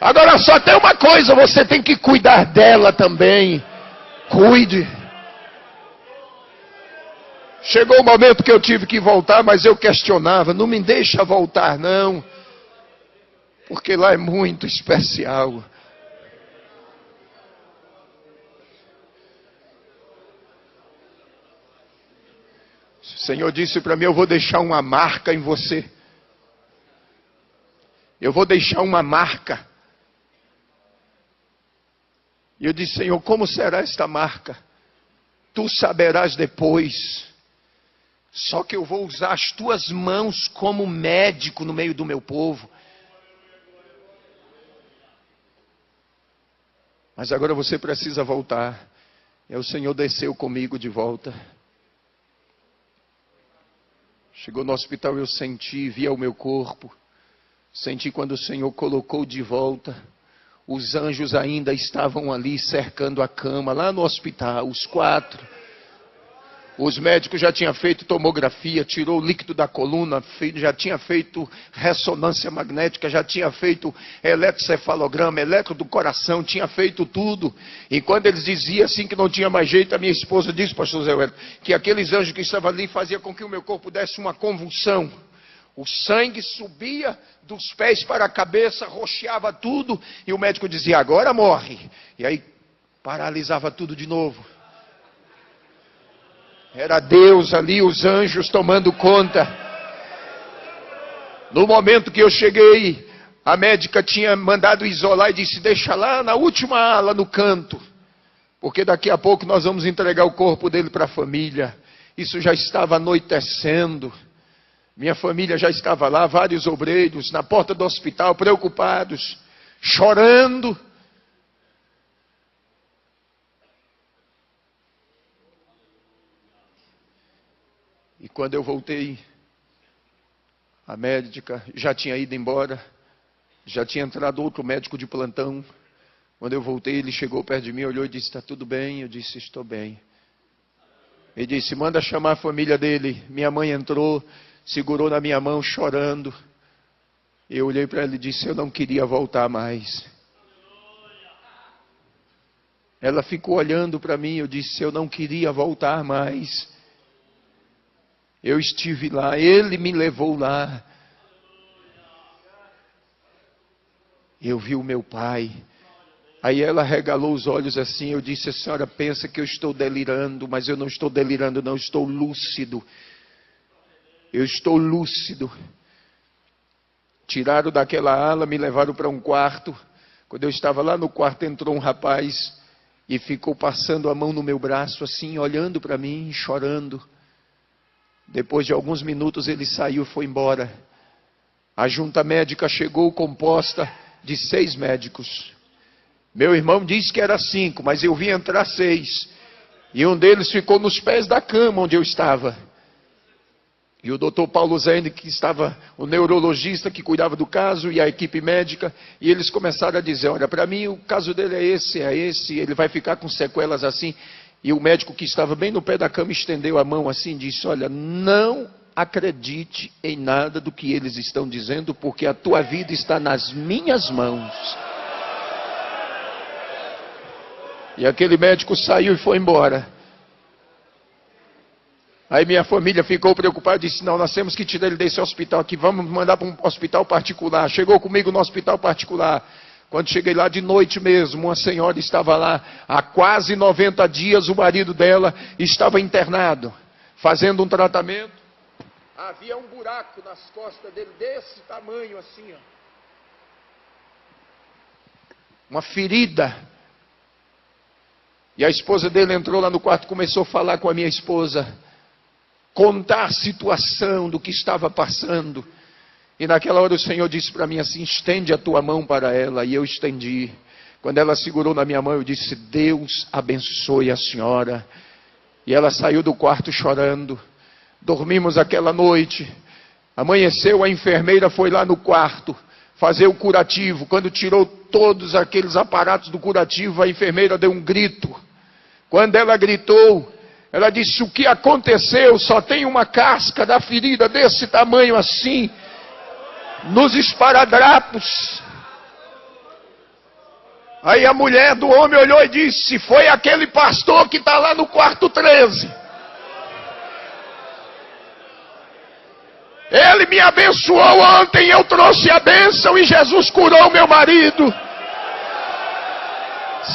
Agora só tem uma coisa, você tem que cuidar dela também. Cuide. Chegou o momento que eu tive que voltar, mas eu questionava, não me deixa voltar não. Porque lá é muito especial. O Senhor disse para mim, eu vou deixar uma marca em você. Eu vou deixar uma marca. E eu disse, Senhor, como será esta marca? Tu saberás depois. Só que eu vou usar as tuas mãos como médico no meio do meu povo. Mas agora você precisa voltar. E o Senhor desceu comigo de volta. Chegou no hospital, eu senti, via o meu corpo. Senti quando o Senhor colocou de volta. Os anjos ainda estavam ali cercando a cama, lá no hospital, os 4. Os médicos já tinham feito tomografia, tirou o líquido da coluna, já tinha feito ressonância magnética, já tinha feito eletrocefalograma, eletro do coração, tinha feito tudo. E quando eles diziam assim que não tinha mais jeito, a minha esposa disse, pastor Zé Wellington, que aqueles anjos que estavam ali faziam com que o meu corpo desse uma convulsão. O sangue subia dos pés para a cabeça, roxeava tudo, e o médico dizia, agora morre. E aí paralisava tudo de novo. Era Deus ali, os anjos tomando conta. No momento que eu cheguei, a médica tinha mandado isolar e disse, deixa lá na última ala, no canto. Porque daqui a pouco nós vamos entregar o corpo dele para a família. Isso já estava anoitecendo. Minha família já estava lá, vários obreiros, na porta do hospital, preocupados, chorando. E quando eu voltei, a médica já tinha ido embora, já tinha entrado outro médico de plantão. Quando eu voltei, ele chegou perto de mim, olhou e disse, está tudo bem? Eu disse, estou bem. Ele disse, manda chamar a família dele. Minha mãe entrou, segurou na minha mão, chorando. Eu olhei para ela e disse, eu não queria voltar mais. Ela ficou olhando para mim, eu disse, eu não queria voltar mais. Eu estive lá, Ele me levou lá. Eu vi o meu pai. Aí ela regalou os olhos assim, eu disse, a senhora pensa que eu estou delirando, mas eu não estou delirando não, estou lúcido. Eu estou lúcido. Tiraram daquela ala, me levaram para um quarto. Quando eu estava lá no quarto, entrou um rapaz e ficou passando a mão no meu braço assim, olhando para mim, chorando. Depois de alguns minutos ele saiu e foi embora. A junta médica chegou composta de 6 médicos. Meu irmão disse que era 5, mas eu vi entrar 6. E um deles ficou nos pés da cama onde eu estava. E o doutor Paulo Zene, que estava o neurologista que cuidava do caso, e a equipe médica, e eles começaram a dizer, olha, para mim o caso dele é esse, ele vai ficar com sequelas assim. E o médico que estava bem no pé da cama estendeu a mão assim e disse, olha, não acredite em nada do que eles estão dizendo, porque a tua vida está nas minhas mãos. E aquele médico saiu e foi embora. Aí minha família ficou preocupada e disse, não, nós temos que tirar ele desse hospital aqui, vamos mandar para um hospital particular. Chegou comigo no hospital particular. Quando cheguei lá de noite mesmo, uma senhora estava lá, há quase 90 dias o marido dela estava internado, fazendo um tratamento. Havia um buraco nas costas dele, desse tamanho assim, ó. Uma ferida. E a esposa dele entrou lá no quarto, começou a falar com a minha esposa, contar a situação do que estava passando. E naquela hora o Senhor disse para mim assim, estende a tua mão para ela. E eu estendi. Quando ela segurou na minha mão, eu disse, Deus abençoe a senhora. E ela saiu do quarto chorando. Dormimos aquela noite. Amanheceu, a enfermeira foi lá no quarto fazer o curativo. Quando tirou todos aqueles aparatos do curativo, a enfermeira deu um grito. Quando ela gritou, ela disse, o que aconteceu? Só tem uma casca da ferida desse tamanho assim, nos esparadrapos. Aí a mulher do homem olhou e disse, foi aquele pastor que está lá no quarto 13. Ele me abençoou ontem, eu trouxe a bênção e Jesus curou meu marido.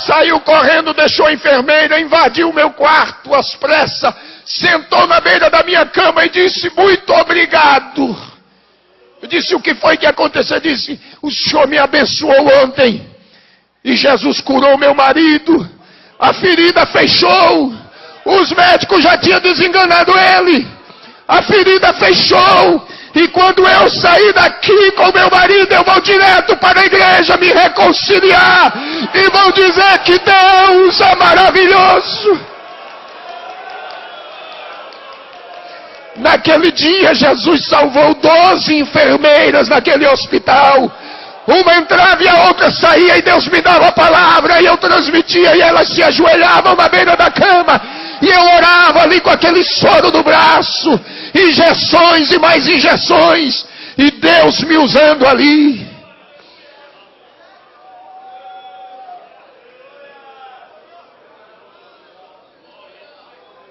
Saiu correndo, deixou a enfermeira, invadiu o meu quarto às pressas, sentou na beira da minha cama e disse, muito obrigado. Eu disse, o que foi que aconteceu? Eu disse, o Senhor me abençoou ontem e Jesus curou meu marido. A ferida fechou. Os médicos já tinham desenganado ele. A ferida fechou. E quando eu sair daqui com meu marido, eu vou direto para a igreja me reconciliar. E vou dizer que Deus é maravilhoso. Naquele dia, Jesus salvou 12 enfermeiras naquele hospital. Uma entrava e a outra saía, e Deus me dava a palavra, e eu transmitia, e elas se ajoelhavam na beira da cama, e eu orava ali com aquele soro no braço, injeções e mais injeções, e Deus me usando ali.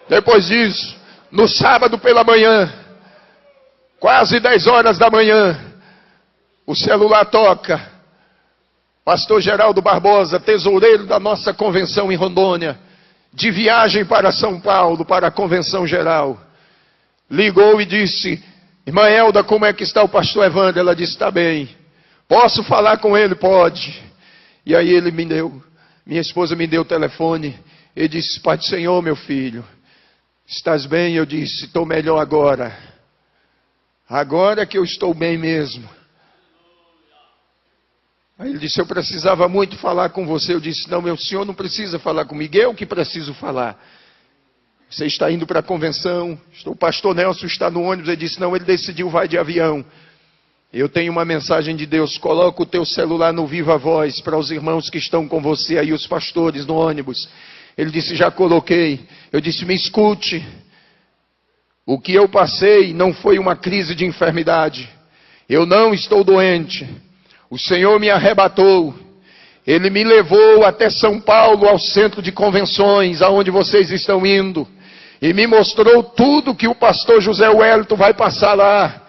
Depois disso, no sábado pela manhã, quase 10 horas da manhã, o celular toca. Pastor Geraldo Barbosa, tesoureiro da nossa convenção em Rondônia, de viagem para São Paulo, para a convenção geral, ligou e disse, irmã Elda, como é que está o pastor Evandro? Ela disse, está bem. Posso falar com ele? Pode. E aí ele me deu, minha esposa me deu o telefone, e disse, Pai do Senhor, meu filho, estás bem? Eu disse, estou melhor agora. Agora que eu estou bem mesmo. Aí ele disse, eu precisava muito falar com você. Eu disse, não, meu senhor não precisa falar comigo, eu que preciso falar. Você está indo para a convenção, o pastor Nelson está no ônibus. Ele disse, não, ele decidiu, vai de avião. Eu tenho uma mensagem de Deus, coloca o teu celular no Viva Voz para os irmãos que estão com você aí, os pastores no ônibus. Ele disse, já coloquei. Eu disse, me escute. O que eu passei não foi uma crise de enfermidade. Eu não estou doente. O Senhor me arrebatou. Ele me levou até São Paulo, ao centro de convenções, aonde vocês estão indo. E me mostrou tudo que o pastor José Wellington vai passar lá.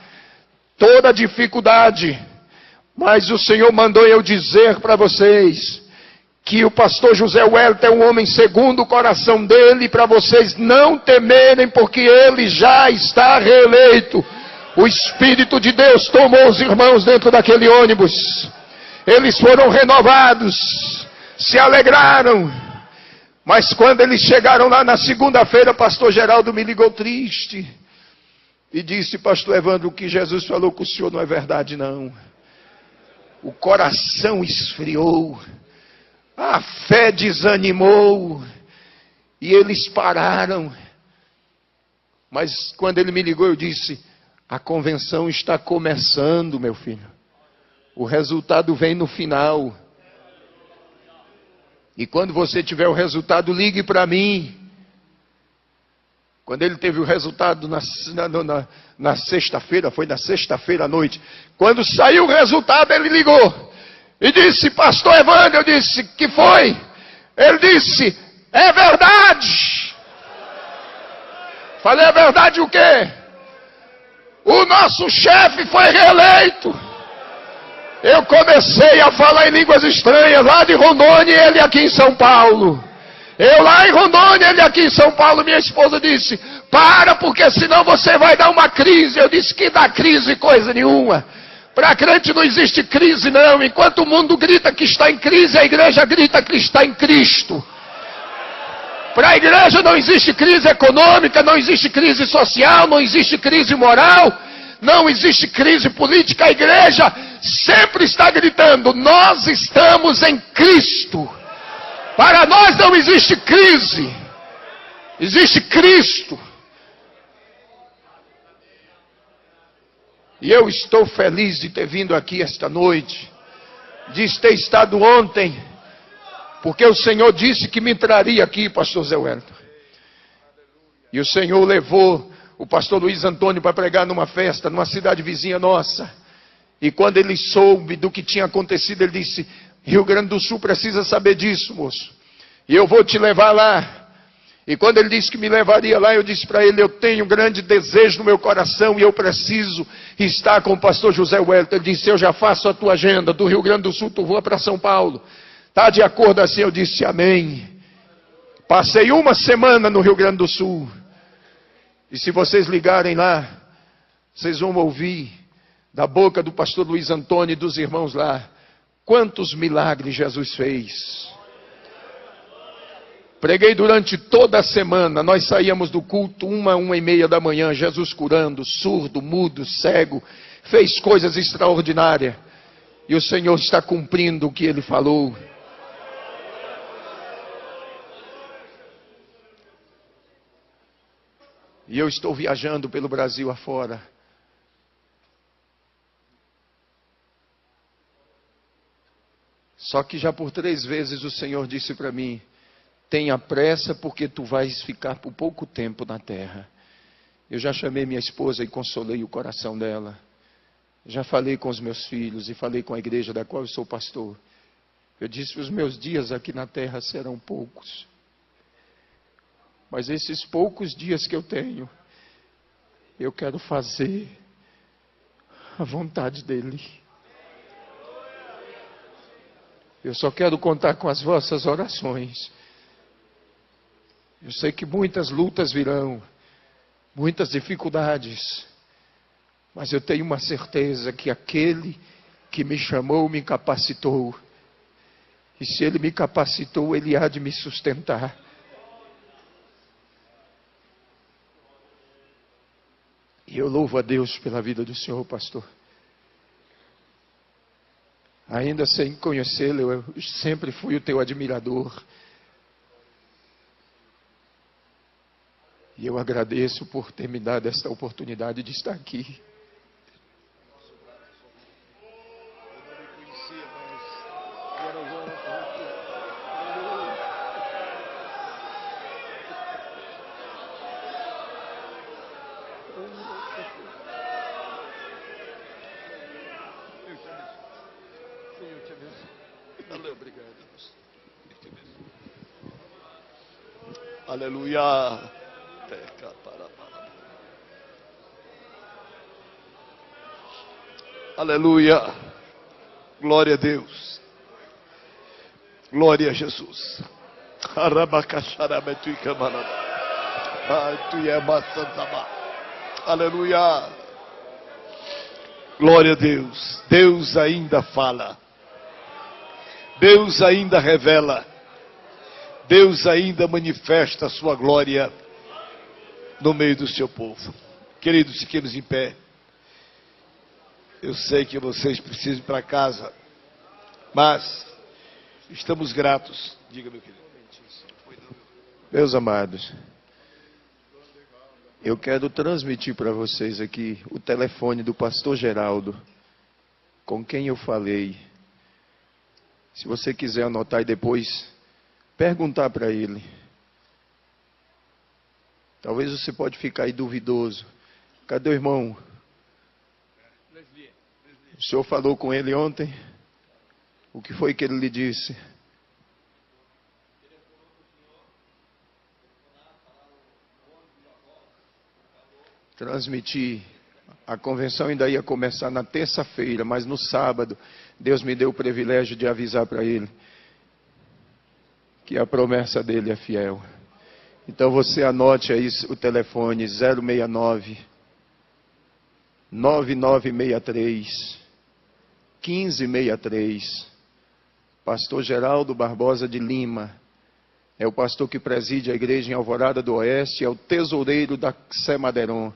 Toda a dificuldade. Mas o Senhor mandou eu dizer para vocês que o pastor José Wellington é um homem segundo o coração dele, para vocês não temerem, porque ele já está reeleito. O Espírito de Deus tomou os irmãos dentro daquele ônibus. Eles foram renovados, se alegraram. Mas quando eles chegaram lá na segunda-feira, pastor Geraldo me ligou triste. E disse, pastor Evandro, o que Jesus falou com o senhor não é verdade não. O coração esfriou. A fé desanimou. E eles pararam. Mas quando ele me ligou, eu disse, A convenção está começando, meu filho. O resultado vem no final. E quando você tiver o resultado, ligue para mim. Quando ele teve o resultado na sexta-feira, foi na sexta-feira à noite. Quando saiu o resultado, ele ligou. E disse, pastor Evandro, eu disse, que foi? Ele disse, é verdade. Falei, é verdade o quê? O nosso chefe foi reeleito. Eu comecei a falar em línguas estranhas lá de Rondônia e ele aqui em São Paulo. Eu lá em Rondônia, ele aqui em São Paulo. Minha esposa disse, para, porque senão você vai dar uma crise. Eu disse, que dá crise coisa nenhuma. Para crente não existe crise não. Enquanto o mundo grita que está em crise, a igreja grita que está em Cristo. Para a igreja não existe crise econômica, não existe crise social, não existe crise moral, não existe crise política. A igreja sempre está gritando, nós estamos em Cristo. Para nós não existe crise, existe Cristo. E eu estou feliz de ter vindo aqui esta noite, de ter estado ontem, porque o Senhor disse que me traria aqui, pastor Zé Wellington. E o Senhor levou o pastor Luiz Antônio para pregar numa festa, numa cidade vizinha nossa. E quando ele soube do que tinha acontecido, ele disse, Rio Grande do Sul precisa saber disso, moço. E eu vou te levar lá. E quando ele disse que me levaria lá, eu disse para ele, eu tenho um grande desejo no meu coração e eu preciso estar com o pastor José Wellington. Ele disse, eu já faço a tua agenda, do Rio Grande do Sul tu voa para São Paulo. Está de acordo assim? Eu disse, amém. Passei uma semana no Rio Grande do Sul. E se vocês ligarem lá, vocês vão ouvir da boca do pastor Luiz Antônio e dos irmãos lá, quantos milagres Jesus fez. Preguei durante toda a semana, nós saíamos do culto 1h30 da manhã, Jesus curando, surdo, mudo, cego, fez coisas extraordinárias. E o Senhor está cumprindo o que Ele falou. E eu estou viajando pelo Brasil afora. Só que já por 3 vezes o Senhor disse para mim, tenha pressa porque tu vais ficar por pouco tempo na terra. Eu já chamei minha esposa e consolei o coração dela. Já falei com os meus filhos e falei com a igreja da qual eu sou pastor. Eu disse, os meus dias aqui na terra serão poucos. Mas esses poucos dias que eu tenho, eu quero fazer a vontade dEle. Eu só quero contar com as vossas orações. Eu sei que muitas lutas virão, muitas dificuldades, mas eu tenho uma certeza que aquele que me chamou me capacitou. E se Ele me capacitou, Ele há de me sustentar. E eu louvo a Deus pela vida do Senhor, pastor. Ainda sem conhecê-lo, eu sempre fui o teu admirador. E eu agradeço por ter me dado esta oportunidade de estar aqui. Aleluia. Aleluia. Glória a Deus. Glória a Jesus. Aleluia. Glória a Deus. Deus ainda fala. Deus ainda revela. Deus ainda manifesta a sua glória no meio do seu povo. Queridos, fiquemos em pé. Eu sei que vocês precisam ir para casa, mas estamos gratos. Diga, meu querido. Meus amados, Eu quero transmitir para vocês aqui o telefone do pastor Geraldo, com quem eu falei. Se você quiser anotar e depois perguntar para ele. Talvez você pode ficar aí duvidoso. Cadê o irmão? O senhor falou com ele ontem? O que foi que ele lhe disse? Transmitir. A convenção ainda ia começar na terça-feira, mas no sábado, Deus me deu o privilégio de avisar para ele que a promessa dele é fiel. Então você anote aí o telefone 069 9963 1563. Pastor Geraldo Barbosa de Lima. É o pastor que preside a igreja em Alvorada do Oeste, é o tesoureiro da Semaderon.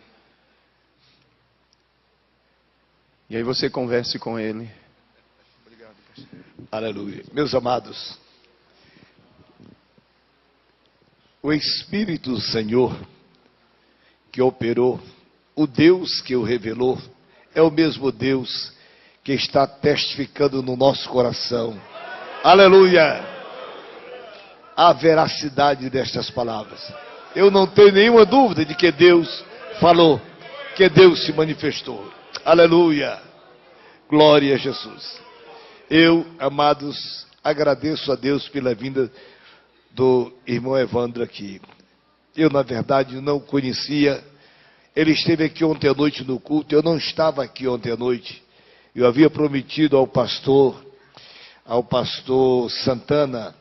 E aí você converse com ele. Obrigado, pastor. Aleluia. Meus amados, o Espírito do Senhor que operou, o Deus que o revelou, é o mesmo Deus que está testificando no nosso coração. Aleluia! A veracidade destas palavras. Eu não tenho nenhuma dúvida de que Deus falou, que Deus se manifestou. Aleluia! Glória a Jesus. Eu, amados, agradeço a Deus pela vinda do irmão Evandro aqui. Eu, na verdade, não o conhecia. Ele esteve aqui ontem à noite no culto. Eu não estava aqui ontem à noite. Eu havia prometido ao pastor Santana,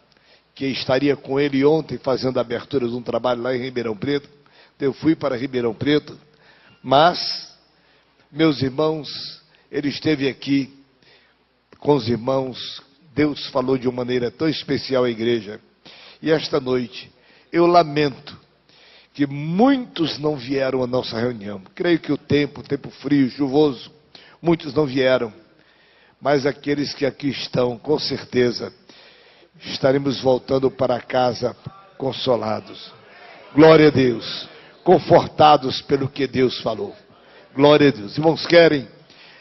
que estaria com ele ontem fazendo a abertura de um trabalho lá em Ribeirão Preto. Eu fui para Ribeirão Preto, mas, meus irmãos, ele esteve aqui com os irmãos. Deus falou de uma maneira tão especial à igreja. E esta noite, eu lamento que muitos não vieram à nossa reunião. Creio que o tempo frio, chuvoso, muitos não vieram. Mas aqueles que aqui estão, com certeza, estaremos voltando para casa consolados. Glória a Deus. Confortados pelo que Deus falou. Glória a Deus. Irmãos, querem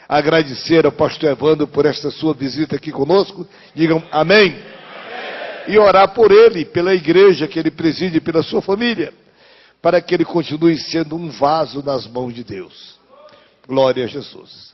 agradecer ao pastor Evandro por esta sua visita aqui conosco? Digam amém. E orar por ele, pela igreja que ele preside, pela sua família, para que ele continue sendo um vaso nas mãos de Deus. Glória a Jesus.